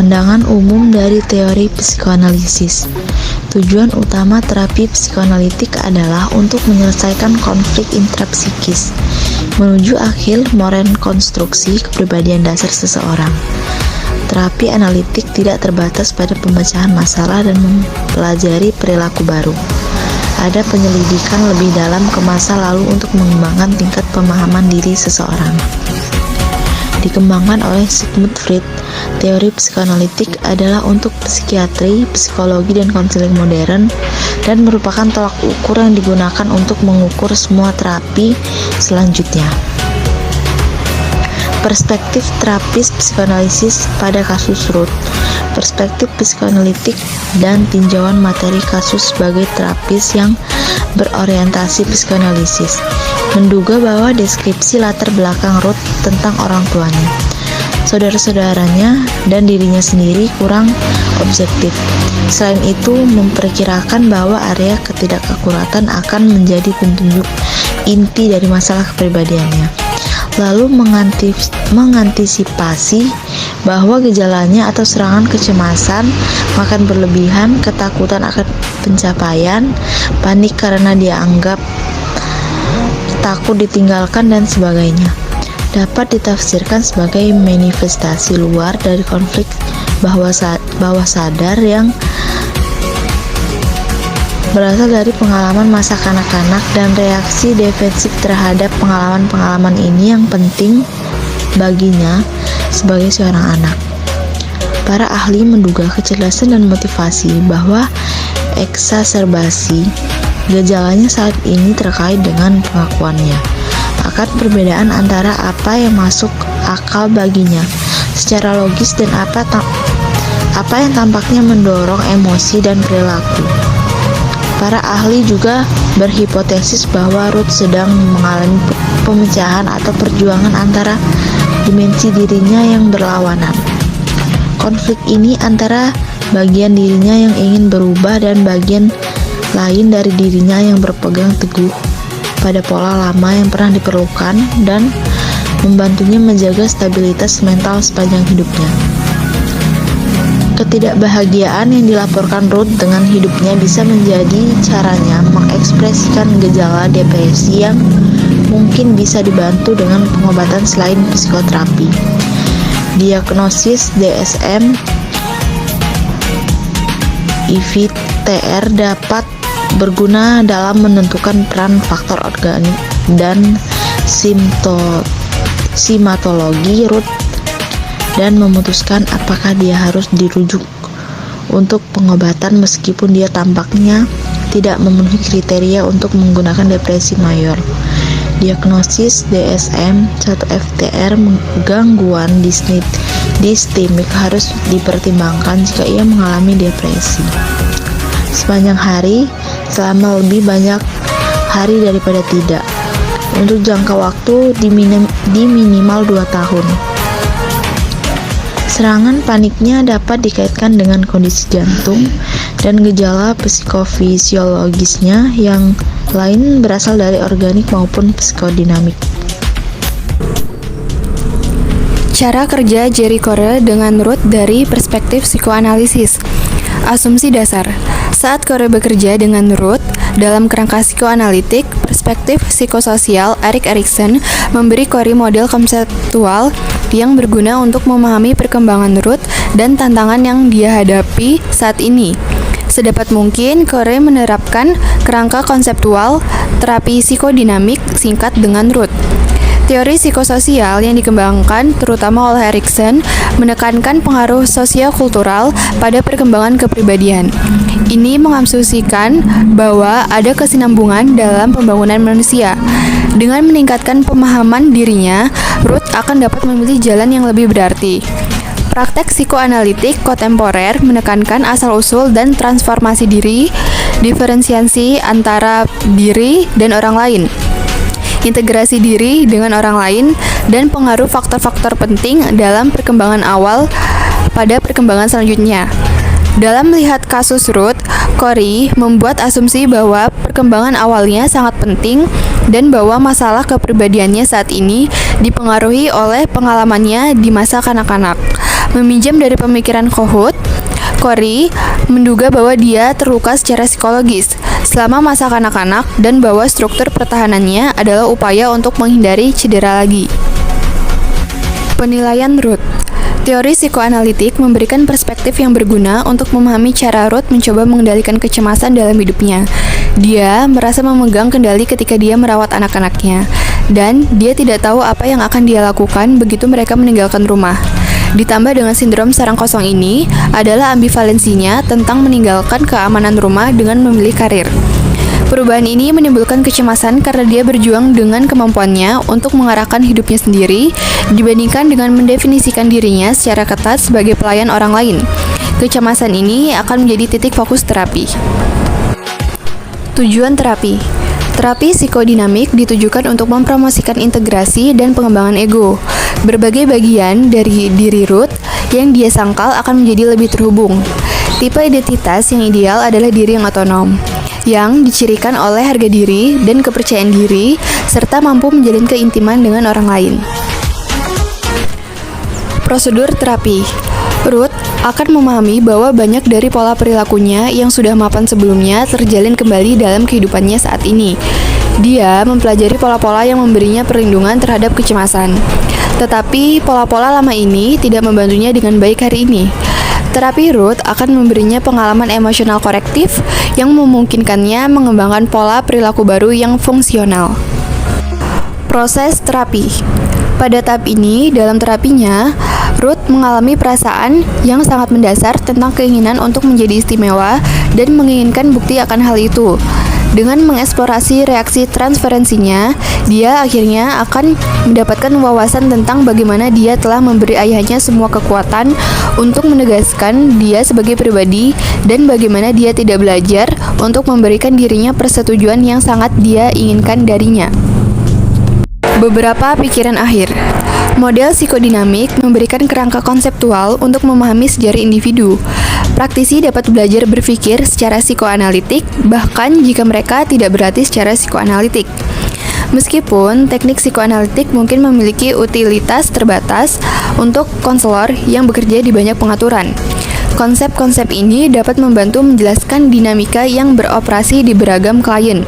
Pandangan umum dari teori psikoanalisis. Tujuan utama terapi psikoanalitik adalah untuk menyelesaikan konflik intrapsikis, menuju akhir merekonstruksi kepribadian dasar seseorang. Terapi analitik tidak terbatas pada pemecahan masalah dan mempelajari perilaku baru. Ada penyelidikan lebih dalam ke masa lalu untuk mengembangkan tingkat pemahaman diri seseorang. Dikembangkan oleh Sigmund Freud, teori psikoanalitik adalah untuk psikiatri, psikologi, dan konseling modern, dan merupakan tolak ukur yang digunakan untuk mengukur semua terapi selanjutnya. Perspektif terapis psikoanalisis pada kasus Ruth. Perspektif psikoanalitik dan tinjauan materi kasus sebagai terapis yang berorientasi psikoanalisis menduga bahwa deskripsi latar belakang Ruth tentang orang tuanya, saudara-saudaranya, dan dirinya sendiri kurang objektif. Selain itu, memperkirakan bahwa area ketidakakuratan akan menjadi petunjuk inti dari masalah kepribadiannya. Lalu mengantisipasi bahwa gejalanya atau serangan kecemasan, makan berlebihan, ketakutan akan pencapaian, panik karena dianggap takut ditinggalkan, dan sebagainya, dapat ditafsirkan sebagai manifestasi luar dari konflik bawah sadar yang berasal dari pengalaman masa kanak-kanak dan reaksi defensif terhadap pengalaman-pengalaman ini yang penting baginya sebagai seorang anak. Para ahli menduga kecerdasan dan motivasi bahwa eksaserbasi gejalanya saat ini terkait dengan pengakuannya akan perbedaan antara apa yang masuk akal baginya secara logis dan apa yang tampaknya mendorong emosi dan perilaku. Para ahli juga berhipotesis bahwa Ruth sedang mengalami pemecahan atau perjuangan antara dimensi dirinya yang berlawanan. Konflik ini antara bagian dirinya yang ingin berubah dan bagian lain dari dirinya yang berpegang teguh pada pola lama yang pernah diperlukan dan membantunya menjaga stabilitas mental sepanjang hidupnya. Ketidakbahagiaan yang dilaporkan Ruth dengan hidupnya bisa menjadi caranya mengekspresikan gejala depresi yang mungkin bisa dibantu dengan pengobatan selain psikoterapi. Diagnosis DSM IVTR dapat berguna dalam menentukan peran faktor organik dan simatologi Ruth dan memutuskan apakah dia harus dirujuk untuk pengobatan meskipun dia tampaknya tidak memenuhi kriteria untuk menggunakan depresi mayor. Diagnosis DSM-1-FTR gangguan distimik harus dipertimbangkan jika ia mengalami depresi sepanjang hari selama lebih banyak hari daripada tidak, untuk jangka waktu di minimal 2 tahun. Serangan paniknya dapat dikaitkan dengan kondisi jantung dan gejala psikofisiologisnya yang lain berasal dari organik maupun psikodinamik. Cara kerja Jerry Corre dengan Ruth dari perspektif psikoanalisis. Asumsi dasar. Saat Corre bekerja dengan Ruth dalam kerangka psikoanalitik, perspektif psikososial, Erik Erikson memberi Corre model konseptual yang berguna untuk memahami perkembangan Ruth dan tantangan yang dia hadapi saat ini. Sedapat mungkin, Corre menerapkan kerangka konseptual terapi psikodinamik singkat dengan Ruth. Teori psikososial yang dikembangkan terutama oleh Erikson menekankan pengaruh sosio-kultural pada perkembangan kepribadian. Ini mengasumsikan bahwa ada kesinambungan dalam pembangunan manusia. Dengan meningkatkan pemahaman dirinya, Ruth akan dapat memilih jalan yang lebih berarti. Praktek psikoanalitik kontemporer menekankan asal-usul dan transformasi diri, diferensiasi antara diri dan orang lain, integrasi diri dengan orang lain, dan pengaruh faktor-faktor penting dalam perkembangan awal pada perkembangan selanjutnya. Dalam melihat kasus Ruth, Corre membuat asumsi bahwa perkembangan awalnya sangat penting dan bahwa masalah kepribadiannya saat ini dipengaruhi oleh pengalamannya di masa kanak-kanak. Meminjam dari pemikiran Kohut, Corey menduga bahwa dia terluka secara psikologis selama masa kanak-kanak dan bahwa struktur pertahanannya adalah upaya untuk menghindari cedera lagi. Penilaian Ruth. Teori psikoanalitik memberikan perspektif yang berguna untuk memahami cara Ruth mencoba mengendalikan kecemasan dalam hidupnya. Dia merasa memegang kendali ketika dia merawat anak-anaknya, dan dia tidak tahu apa yang akan dia lakukan begitu mereka meninggalkan rumah. Ditambah dengan sindrom sarang kosong ini adalah ambivalensinya tentang meninggalkan keamanan rumah dengan memilih karir. Perubahan ini menimbulkan kecemasan karena dia berjuang dengan kemampuannya untuk mengarahkan hidupnya sendiri dibandingkan dengan mendefinisikan dirinya secara ketat sebagai pelayan orang lain. Kecemasan ini akan menjadi titik fokus terapi. Tujuan terapi. Terapi psikodinamik ditujukan untuk mempromosikan integrasi dan pengembangan ego. Berbagai bagian dari diri Ruth yang dia sangkal akan menjadi lebih terhubung. Tipe identitas yang ideal adalah diri yang otonom, yang dicirikan oleh harga diri dan kepercayaan diri, serta mampu menjalin keintiman dengan orang lain. Prosedur terapi. Ruth akan memahami bahwa banyak dari pola perilakunya yang sudah mapan sebelumnya terjalin kembali dalam kehidupannya saat ini. Dia mempelajari pola-pola yang memberinya perlindungan terhadap kecemasan. Tetapi pola-pola lama ini tidak membantunya dengan baik hari ini. Terapi Ruth akan memberinya pengalaman emosional korektif yang memungkinkannya mengembangkan pola perilaku baru yang fungsional. Proses terapi. Pada tahap ini, dalam terapinya, Ruth mengalami perasaan yang sangat mendasar tentang keinginan untuk menjadi istimewa dan menginginkan bukti akan hal itu. Dengan mengeksplorasi reaksi transferensinya, dia akhirnya akan mendapatkan wawasan tentang bagaimana dia telah memberi ayahnya semua kekuatan untuk menegaskan dia sebagai pribadi dan bagaimana dia tidak belajar untuk memberikan dirinya persetujuan yang sangat dia inginkan darinya. Beberapa pikiran akhir. Model psikodinamik memberikan kerangka konseptual untuk memahami sejarah individu. Praktisi dapat belajar berpikir secara psikoanalitik, bahkan jika mereka tidak berlatih secara psikoanalitik. Meskipun teknik psikoanalitik mungkin memiliki utilitas terbatas untuk konselor yang bekerja di banyak pengaturan. Konsep-konsep ini dapat membantu menjelaskan dinamika yang beroperasi di beragam klien.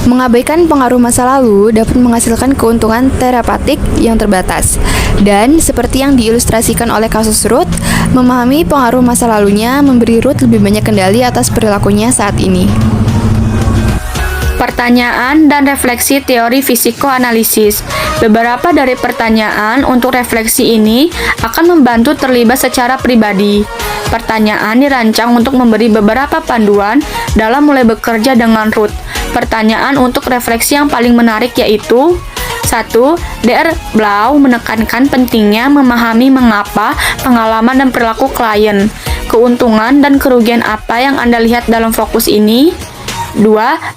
Mengabaikan pengaruh masa lalu dapat menghasilkan keuntungan terapeutik yang terbatas. Dan seperti yang diilustrasikan oleh kasus Ruth, memahami pengaruh masa lalunya memberi Ruth lebih banyak kendali atas perilakunya saat ini. Pertanyaan dan refleksi teori psikoanalisis. Beberapa dari pertanyaan untuk refleksi ini akan membantu terlibat secara pribadi. Pertanyaan dirancang untuk memberi beberapa panduan dalam mulai bekerja dengan Ruth. Pertanyaan untuk refleksi yang paling menarik yaitu 1. Dr. Blau menekankan pentingnya memahami mengapa pengalaman dan perilaku klien. Keuntungan dan kerugian apa yang Anda lihat dalam fokus ini? 2.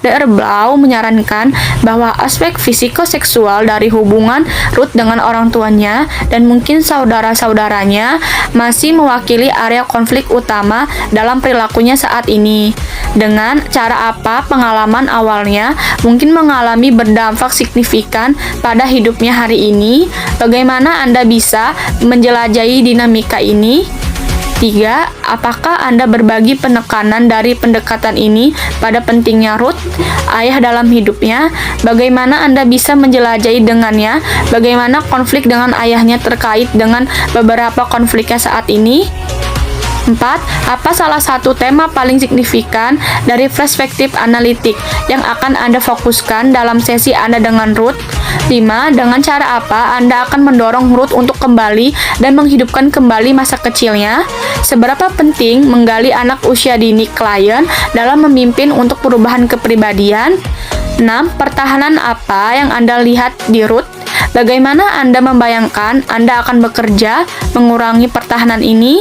Dr. Blau menyarankan bahwa aspek fisikoseksual dari hubungan Ruth dengan orang tuanya dan mungkin saudara-saudaranya masih mewakili area konflik utama dalam perilakunya saat ini. Dengan cara apa pengalaman awalnya mungkin mengalami berdampak signifikan pada hidupnya hari ini? Bagaimana Anda bisa menjelajahi dinamika ini? 3. Apakah Anda berbagi penekanan dari pendekatan ini pada pentingnya Ruth, ayah dalam hidupnya? Bagaimana Anda bisa menjelajahi dengannya? Bagaimana konflik dengan ayahnya terkait dengan beberapa konfliknya saat ini? 4. Apa salah satu tema paling signifikan dari perspektif analitik yang akan Anda fokuskan dalam sesi Anda dengan Ruth? 5. Dengan cara apa Anda akan mendorong Ruth untuk kembali dan menghidupkan kembali masa kecilnya? Seberapa penting menggali anak usia dini klien dalam memimpin untuk perubahan kepribadian? 6. Pertahanan apa yang Anda lihat di Ruth? Bagaimana Anda membayangkan Anda akan bekerja mengurangi pertahanan ini?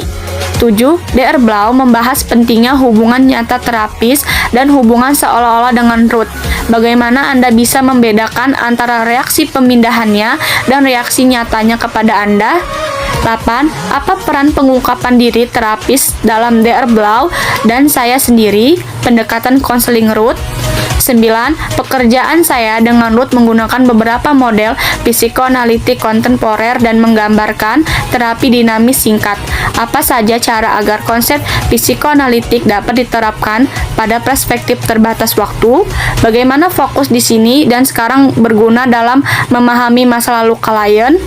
7. Dr. Blau membahas pentingnya hubungan nyata terapis dan hubungan seolah-olah dengan Ruth. Bagaimana Anda bisa membedakan antara reaksi pemindahannya dan reaksi nyatanya kepada Anda? 8. Apa peran pengungkapan diri terapis dalam Dr. Blau dan saya sendiri, pendekatan konseling Ruth? 9. Pekerjaan saya dengan Ruth menggunakan beberapa model psikoanalitik kontemporer dan menggambarkan terapi dinamis singkat. Apa saja cara agar konsep psikoanalitik dapat diterapkan pada perspektif terbatas waktu? Bagaimana fokus di sini dan sekarang berguna dalam memahami masa lalu klien?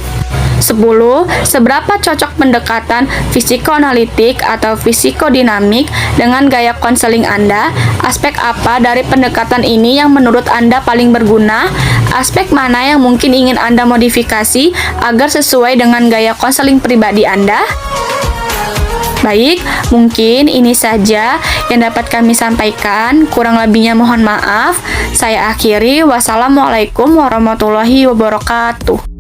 10. Seberapa cocok pendekatan psikoanalitik atau psikodinamik dengan gaya konseling Anda? Aspek apa dari pendekatan ini yang menurut Anda paling berguna? Aspek mana yang mungkin ingin Anda modifikasi agar sesuai dengan gaya konseling pribadi Anda? Baik, mungkin ini saja yang dapat kami sampaikan. Kurang lebihnya mohon maaf. Saya akhiri. Wassalamualaikum warahmatullahi wabarakatuh.